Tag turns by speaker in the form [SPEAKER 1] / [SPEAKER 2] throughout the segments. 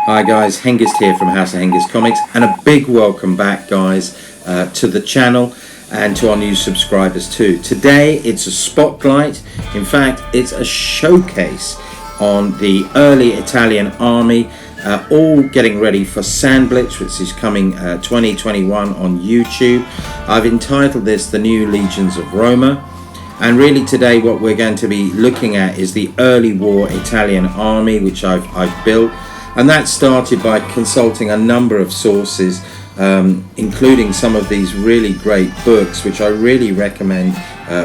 [SPEAKER 1] Hi guys, Hengist here from House of Hengist Comics, and a big welcome back guys to the channel and to our new subscribers too. Today it's a spotlight, in fact it's a showcase on the early Italian army, all getting ready for SANDBLITZ, which is coming 2021 on YouTube. I've entitled this The New Legions of Roma, and really today what we're going to be looking at is the early war Italian army, which I've built. And that started by consulting a number of sources, including some of these really great books, which I really recommend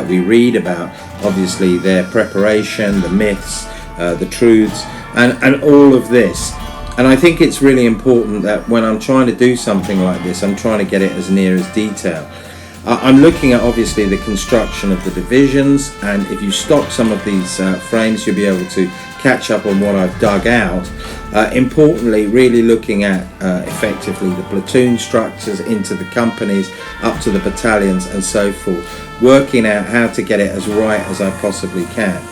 [SPEAKER 1] we read about. Obviously their preparation, the myths, the truths, and all of this. And I think it's really important that when I'm trying to do something like this, I'm trying to get it as near as detail. I'm looking at obviously the construction of the divisions, and if you stop some of these frames you'll be able to catch up on what I've dug out. Importantly, really looking at effectively the platoon structures into the companies, up to the battalions and so forth, working out how to get it as right as I possibly can.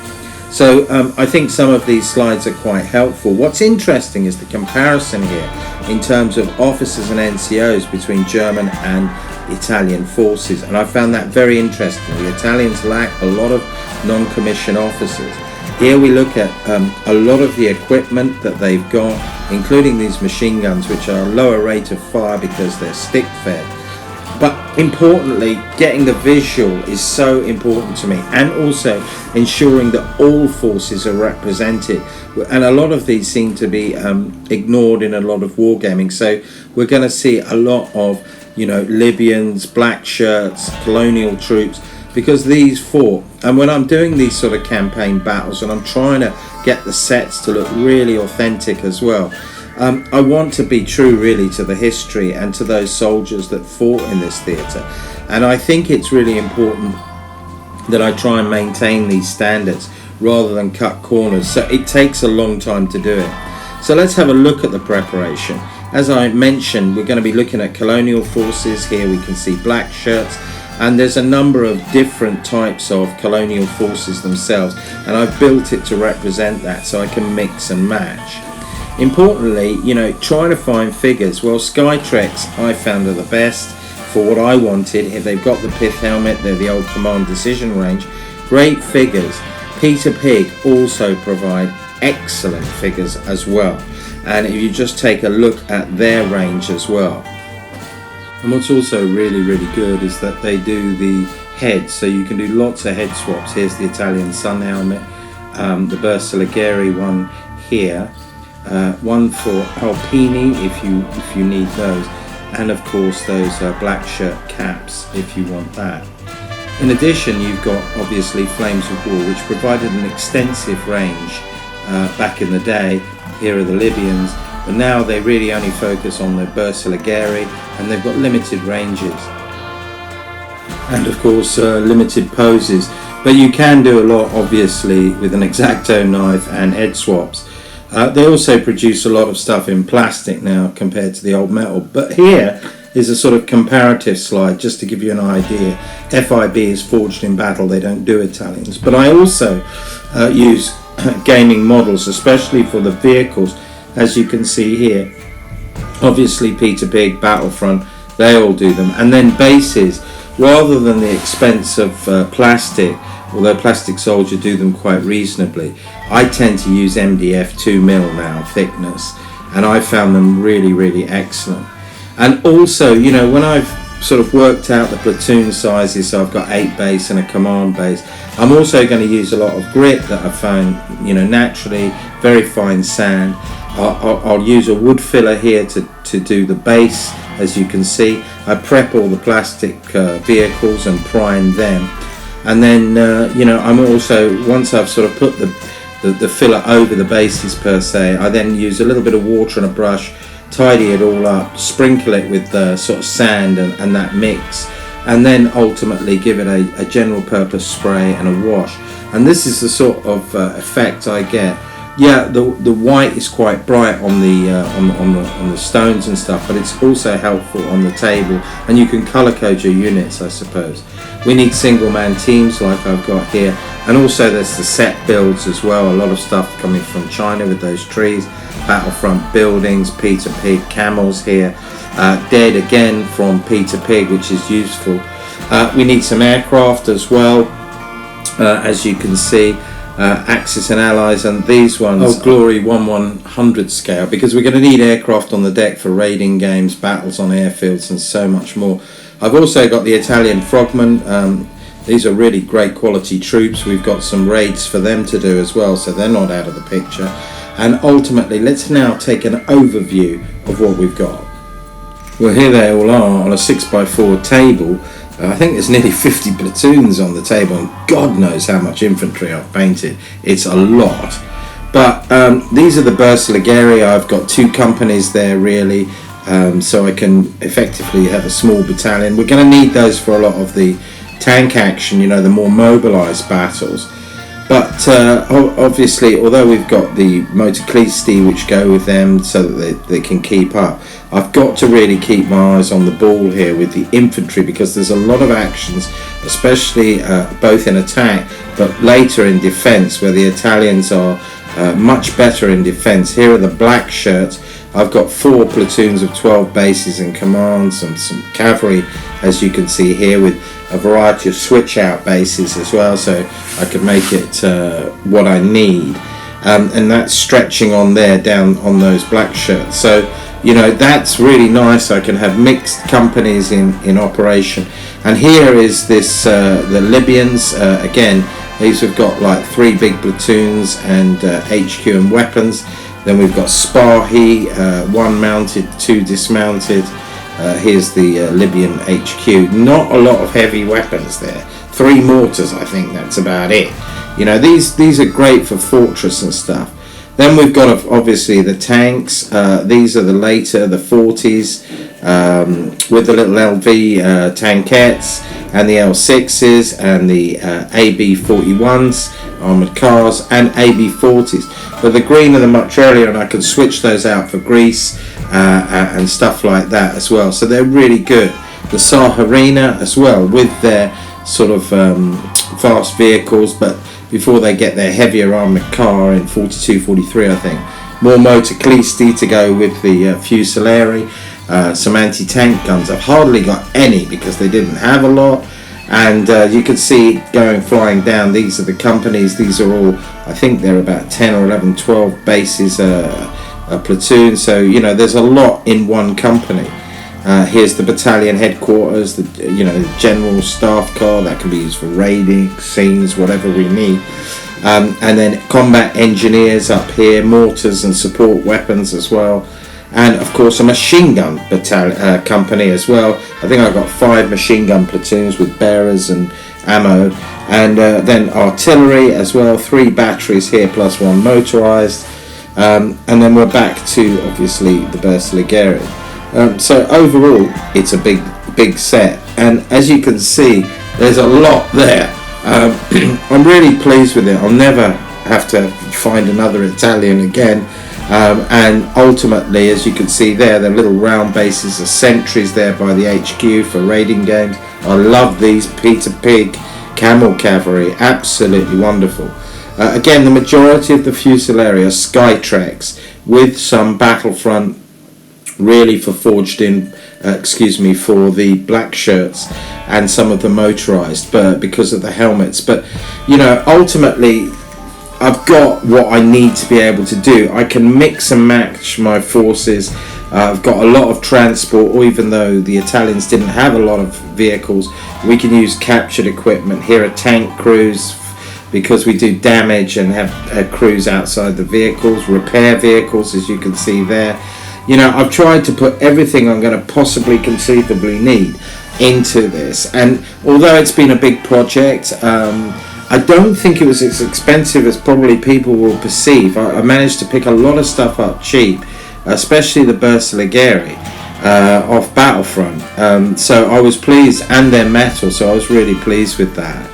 [SPEAKER 1] So I think some of these slides are quite helpful. What's interesting is the comparison here in terms of officers and NCOs between German and Italian forces, and I found that very interesting. The Italians lack a lot of non-commissioned officers. Here we look at a lot of the equipment that they've got, including these machine guns, which are a lower rate of fire because they're stick fed. But importantly, getting the visual is so important to me, and also ensuring that all forces are represented. And a lot of these seem to be ignored in a lot of wargaming. So we're going to see a lot of, you know, Libyans, black shirts, colonial troops, because these fought. And when I'm doing these sort of campaign battles and I'm trying to get the sets to look really authentic as well, I want to be true really to the history and to those soldiers that fought in this theatre. And I think it's really important that I try and maintain these standards rather than cut corners. So it takes a long time to do it. So let's have a look at the preparation. As I mentioned, we're going to be looking at colonial forces. Here we can see black shirts, and there's a number of different types of colonial forces themselves, and I've built it to represent that so I can mix and match. Importantly, you know, trying to find figures. Well, Skytrex I found are the best for what I wanted. If they've got the pith helmet, they're the old command decision range, great figures. Peter Pig also provide excellent figures as well, and if you just take a look at their range as well. And what's also really good is that they do the heads, so you can do lots of head swaps. Here's the Italian sun helmet, the Bersaglieri one here, one for Alpini if you need those, and of course those black shirt caps if you want that. In addition, you've got obviously Flames of War, which provided an extensive range back in the day. Here are the Libyans, but now they really only focus on the Bersaglieri, and they've got limited ranges and of course limited poses, but you can do a lot obviously with an X-Acto knife and head swaps. They also produce a lot of stuff in plastic now compared to the old metal, but here is a sort of comparative slide just to give you an idea. FIB is forged in battle, they don't do Italians, but I also use gaming models, especially for the vehicles, as you can see here. Obviously Peter Pig, Battlefront, they all do them. And then bases, rather than the expense of plastic, although Plastic Soldier do them quite reasonably, I tend to use MDF 2mm now thickness, and I found them really excellent. And also, you know, when I've sort of worked out the platoon sizes, so I've got 8 base and a command base, I'm also going to use a lot of grit that I found, you know, naturally, very fine sand. I'll use a wood filler here to do the base. As you can see, I prep all the plastic vehicles and prime them, and then you know, I'm also, once I've sort of put the filler over the bases per se, I then use a little bit of water and a brush, tidy it all up, sprinkle it with sort of sand and that mix, and then ultimately give it a general purpose spray and a wash. And this is the sort of effect I get Yeah, the white is quite bright on the stones and stuff, but it's also helpful on the table, and you can color code your units, I suppose. We need single man teams like I've got here, and also there's the set builds as well. A lot of stuff coming from China with those trees, battlefront buildings, Peter Pig camels here, dead again from Peter Pig, which is useful. We need some aircraft as well, as you can see. Axis and Allies, and these ones, oh, Glory 1/100 scale, because we're going to need aircraft on the deck for raiding games, battles on airfields, and so much more. I've also got the Italian Frogmen. These are really great quality troops. We've got some raids for them to do as well, so they're not out of the picture. And ultimately, let's now take an overview of what we've got. Well, here they all are on a 6x4 table. I think there's nearly 50 platoons on the table, and God knows how much infantry I've painted. It's a lot. But these are the Bersaglieri. I've got 2 companies there really, so I can effectively have a small battalion. We're going to need those for a lot of the tank action, you know, the more mobilised battles. But obviously, although we've got the motorbikes which go with them so that they can keep up, I've got to really keep my eyes on the ball here with the infantry, because there's a lot of actions, especially both in attack but later in defence, where the Italians are much better in defence. Here are the black shirts. I've got 4 platoons of 12 bases and commands, and some cavalry, as you can see here, with a variety of switch out bases as well, so I could make it what I need. And that's stretching on there down on those black shirts. So, you know, that's really nice. I can have mixed companies in operation. And here is this the Libyans. Again, these have got like 3 big platoons and HQ and weapons. Then we've got Spahi, 1 mounted, 2 dismounted. Here's the Libyan HQ. Not a lot of heavy weapons there. 3 mortars, I think that's about it. You know, these are great for fortress and stuff. Then we've got obviously the tanks. These are the later, the 40s, with the little LV tankettes, and the L6s, and the AB41s, armoured cars, and AB40s. But the green are the much earlier, and I can switch those out for Greece and stuff like that as well. So they're really good. The saharina as well, with their sort of fast vehicles, but before they get their heavier armoured car in 42, 43, I think. More motorbikes to go with the fucilleri. Some anti-tank guns. I've hardly got any because they didn't have a lot. And you can see going flying down, these are the companies. These are all, I think they're about 10 or 11, 12 bases a platoon. So, you know, there's a lot in one company. Here's the battalion headquarters, the general staff car that can be used for raiding, scenes, whatever we need. And then combat engineers up here, mortars and support weapons as well. And of course a machine gun company as well. I think I've got 5 machine gun platoons with bearers and ammo. And then artillery as well, 3 batteries here plus 1 motorised. And then we're back to obviously the Bersaglieri. So overall it's a big set, and as you can see there's a lot there. I'm really pleased with it. I'll never have to find another Italian again. And ultimately, as you can see there, the little round bases are sentries there by the HQ for raiding games. I love these Peter Pig camel cavalry, absolutely wonderful. Again, the majority of the fucilleri are Skytreks with some battlefront really for forged in for the black shirts and some of the motorized, but because of the helmets. But you know, ultimately I've got what I need to be able to do. I can mix and match my forces. I've got a lot of transport, even though the Italians didn't have a lot of vehicles. We can use captured equipment. Here are tank crews, because we do damage and have crews outside the vehicles, repair vehicles, as you can see there. You know, I've tried to put everything I'm going to possibly conceivably need into this, and although it's been a big project, I don't think it was as expensive as probably people will perceive. I managed to pick a lot of stuff up cheap, especially the Bersaglieri off Battlefront, so I was pleased, and their metal, so I was really pleased with that.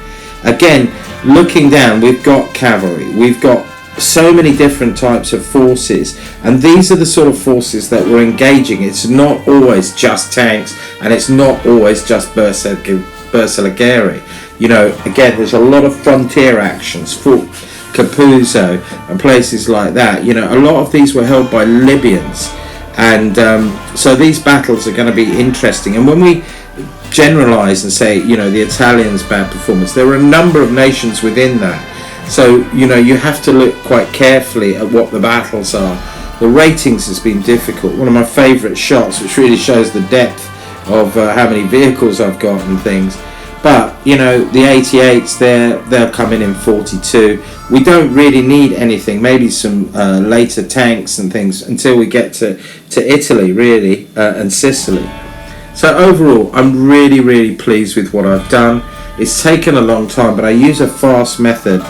[SPEAKER 1] Again, looking down, we've got cavalry, we've got so many different types of forces, and these are the sort of forces that we're engaging. It's not always just tanks, and it's not always just Bersaglieri. You know, again, there's a lot of frontier actions, Fort Capuzzo and places like that. You know, a lot of these were held by Libyans, and so these battles are going to be interesting. And when we generalize and say, you know, the Italians' bad performance, there are a number of nations within that. So, you know, you have to look quite carefully at what the battles are. The ratings has been difficult. One of my favourite shots, which really shows the depth of how many vehicles I've got and things. But, you know, the 88s, they'll come in 42. We don't really need anything, maybe some later tanks and things until we get to Italy, really, and Sicily. So overall, I'm really, really pleased with what I've done. It's taken a long time, but I use a fast method,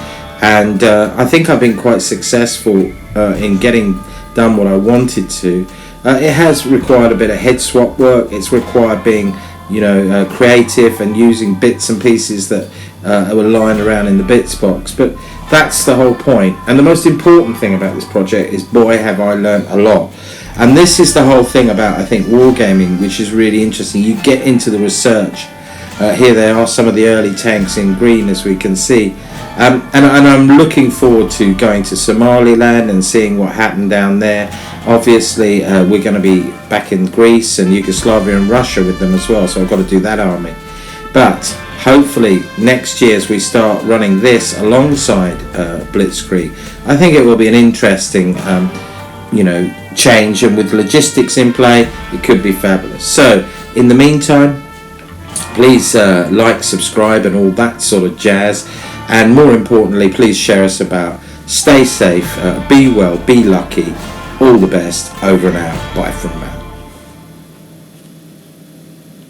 [SPEAKER 1] and I think I've been quite successful in getting done what I wanted to. It has required a bit of head swap work. It's required being, you know, creative and using bits and pieces that were lying around in the bits box. But that's the whole point. And the most important thing about this project is, boy, have I learnt a lot. And this is the whole thing about, I think, wargaming, which is really interesting. You get into the research. Here they are, some of the early tanks in green, as we can see. And I'm looking forward to going to Somaliland and seeing what happened down there. Obviously, we're going to be back in Greece and Yugoslavia and Russia with them as well, so I've got to do that army. But hopefully next year, as we start running this alongside Blitzkrieg, I think it will be an interesting you know, change, and with logistics in play, it could be fabulous. So in the meantime, please like, subscribe and all that sort of jazz, and more importantly, please share us about. Stay safe, be well, be lucky, all the best. Over and out. Bye from now.